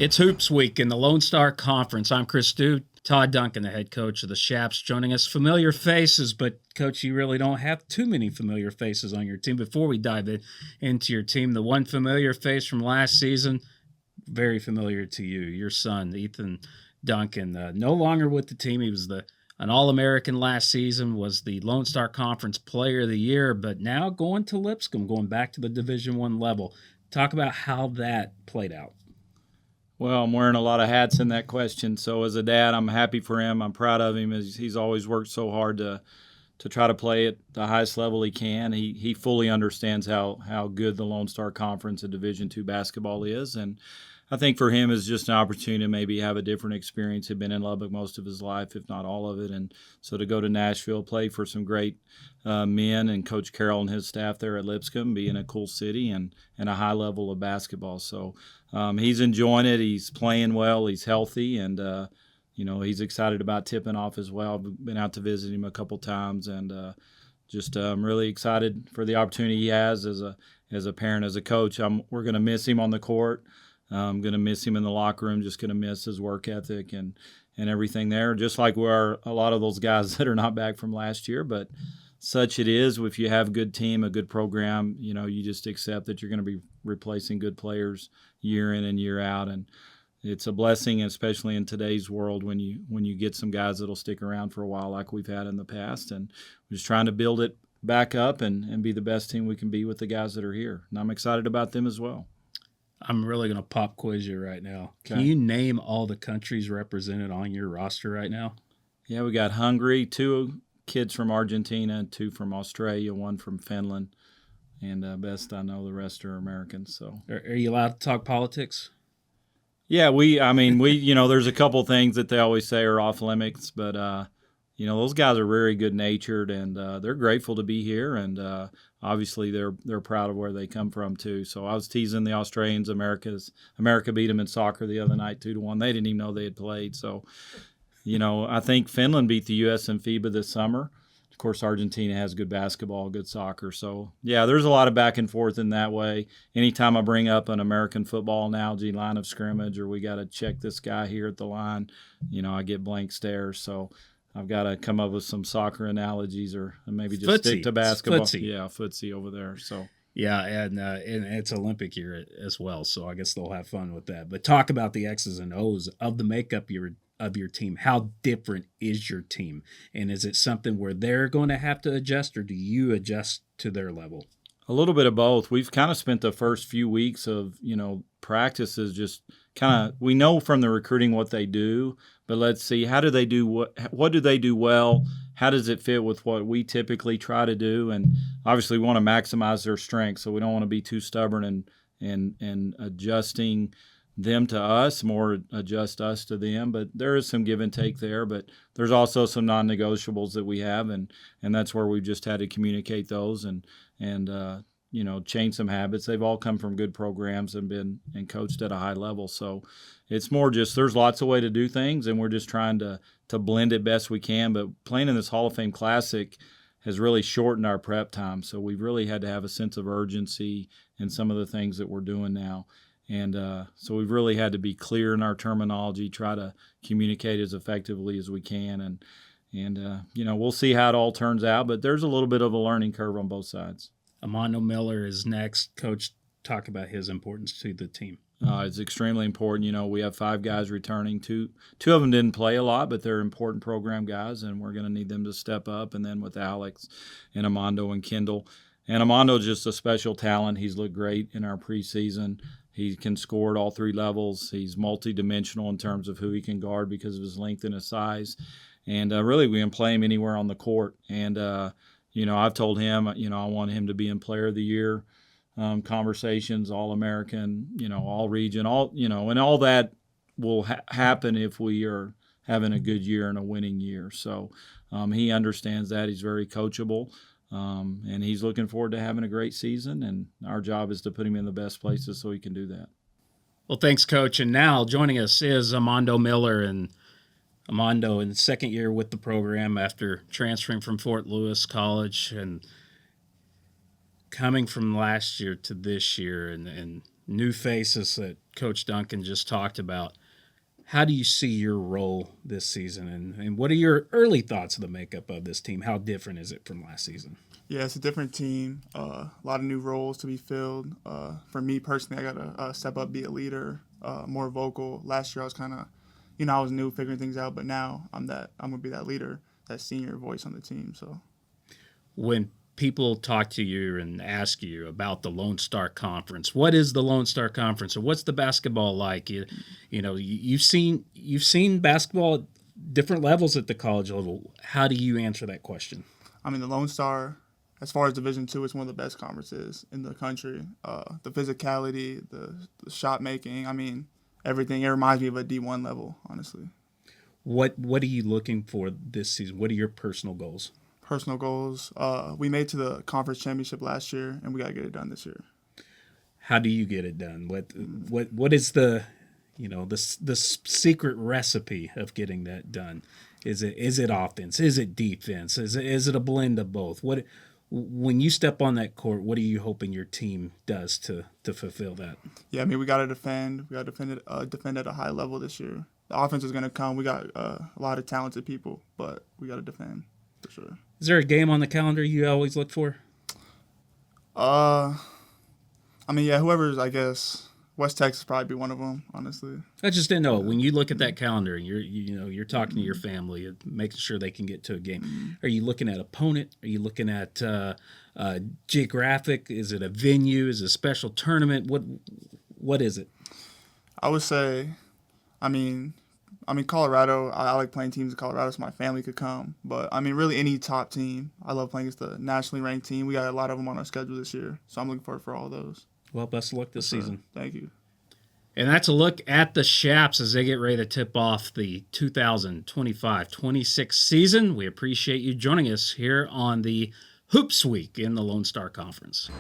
It's Hoops Week in the Lone Star Conference. I'm Chris Stew. Todd Duncan, the head coach of the Shaps, joining us. Familiar faces, but Coach, you really don't have too many familiar faces on your team. Before we dive into your team, the one familiar face from last season, very familiar to you, your son, Ethan Duncan, no longer with the team. He was an All-American last season, was the Lone Star Conference Player of the Year, but now going to Lipscomb, going back to the Division I level. Talk about how that played out. Well, I'm wearing a lot of hats in that question. So as a dad, I'm happy for him. I'm proud of him. He's always worked so hard to try to play at the highest level he can. He fully understands how good the Lone Star Conference and Division II basketball is. And I think for him it's just an opportunity to maybe have a different experience. He'd been in Lubbock most of his life, if not all of it. And so to go to Nashville, play for some great men and Coach Carroll and his staff there at Lipscomb, be in a cool city and a high level of basketball. So he's enjoying it. He's playing well. He's healthy. And, he's excited about tipping off as well. I've been out to visit him a couple times and just really excited for the opportunity he has as a parent, as a coach. We're going to miss him on the court. I'm going to miss him in the locker room, just going to miss his work ethic and everything there, just like we are a lot of those guys that are not back from last year. But such it is. If you have a good team, a good program, you just accept that you're going to be replacing good players year in and year out. And it's a blessing, especially in today's world, when you get some guys that'll stick around for a while like we've had in the past. And we're just trying to build it back up and be the best team we can be with the guys that are here. And I'm excited about them as well. I'm really going to pop quiz you right now. Okay. Can you name all the countries represented on your roster right now? Yeah, we got Hungary, 2 kids from Argentina, 2 from Australia, 1 from Finland, and best I know the rest are Americans. So, are you allowed to talk politics? Yeah, we there's a couple things that they always say are off limits, but those guys are very good natured and they're grateful to be here, and obviously they're proud of where they come from too. So I was teasing the Australians. America beat them in soccer the other night 2-1. They didn't even know they had played. So I think Finland beat the U.S. in FIBA this summer. Of course, Argentina has good basketball, good soccer. So, yeah, there's a lot of back and forth in that way. Anytime I bring up an American football analogy, line of scrimmage, or we got to check this guy here at the line, I get blank stares. So I've got to come up with some soccer analogies or maybe just stick to basketball. Footsie. Yeah, footsie over there. So. Yeah, and it's Olympic year as well, so I guess they'll have fun with that. But talk about the X's and O's of the makeup of your team. How different is your team? And is it something where they're going to have to adjust, or do you adjust to their level? A little bit of both. We've kind of spent the first few weeks of, practices just kind of, we know from the recruiting what they do, but let's see, how do they do what do they do well? How does it fit with what we typically try to do? And obviously we want to maximize their strengths, so we don't want to be too stubborn and adjusting them to us, more adjust us to them. But there is some give and take there, but there's also some non-negotiables that we have, and that's where we've just had to communicate those and change some habits. They've all come from good programs and been and coached at a high level. So it's more just there's lots of way to do things, and we're just trying to blend it best we can. But playing in this Hall of Fame Classic has really shortened our prep time. So we've really had to have a sense of urgency in some of the things that we're doing now. And so we've really had to be clear in our terminology, try to communicate as effectively as we can. And we'll see how it all turns out. But there's a little bit of a learning curve on both sides. Armando Miller is next. Coach, talk about his importance to the team. It's extremely important. We have 5 guys returning. Two of them didn't play a lot, but they're important program guys, and we're going to need them to step up. And then with Alex and Armando and Kendall. And Armando's just a special talent. He's looked great in our preseason. He can score at all 3 levels. He's multidimensional in terms of who he can guard because of his length and his size. And really, we can play him anywhere on the court. And, I've told him, I want him to be in Player of the Year conversations, All-American, all region, and all that will happen if we are having a good year and a winning year. So he understands that. He's very coachable. And he's looking forward to having a great season, and our job is to put him in the best places so he can do that. Well, thanks, Coach. And now joining us is Armando Miller, and Armando in the second year with the program after transferring from Fort Lewis College and coming from last year to this year and new faces that Coach Duncan just talked about. How do you see your role this season, and what are your early thoughts of the makeup of this team? How different is it from last season? Yeah, it's a different team. A lot of new roles to be filled. For me personally, I got to step up, be a leader, more vocal. Last year, I was kind of, I was new, figuring things out. But now I'm gonna be that leader, that senior voice on the team. So When people talk to you and ask you about the Lone Star Conference, what is the Lone Star Conference, or what's the basketball like? You've seen basketball at different levels at the college level. How do you answer that question? I mean, the Lone Star, as far as Division II, it's one of the best conferences in the country. The physicality, the shot making, I mean, everything. It reminds me of a D1 level, honestly. What are you looking for this season? What are your personal goals? Personal goals. We made to the conference championship last year, and we got to get it done this year. How do you get it done? What is the the secret recipe of getting that done? Is it offense? Is it defense? Is it a blend of both? When you step on that court, what are you hoping your team does to fulfill that? Yeah, I mean, we got to defend. We got to defend at a high level this year. The offense is going to come. We got a lot of talented people, but we got to defend for sure. Is there a game on the calendar you always look for? I mean, yeah, whoever's, I guess, West Texas probably be one of them, honestly. I just didn't know. When you look at that calendar and you're talking to your family and making sure they can get to a game, are you looking at opponent? Are you looking at geographic? Is it a venue? Is it a special tournament? What is it? I would say, I mean, Colorado, I like playing teams in Colorado so my family could come. But, I mean, really any top team. I love playing against the nationally ranked team. We got a lot of them on our schedule this year, so I'm looking forward for all those. Well, best of luck this season. Thank you. And that's a look at the Shaps as they get ready to tip off the 2025-26 season. We appreciate you joining us here on the Hoops Week in the Lone Star Conference.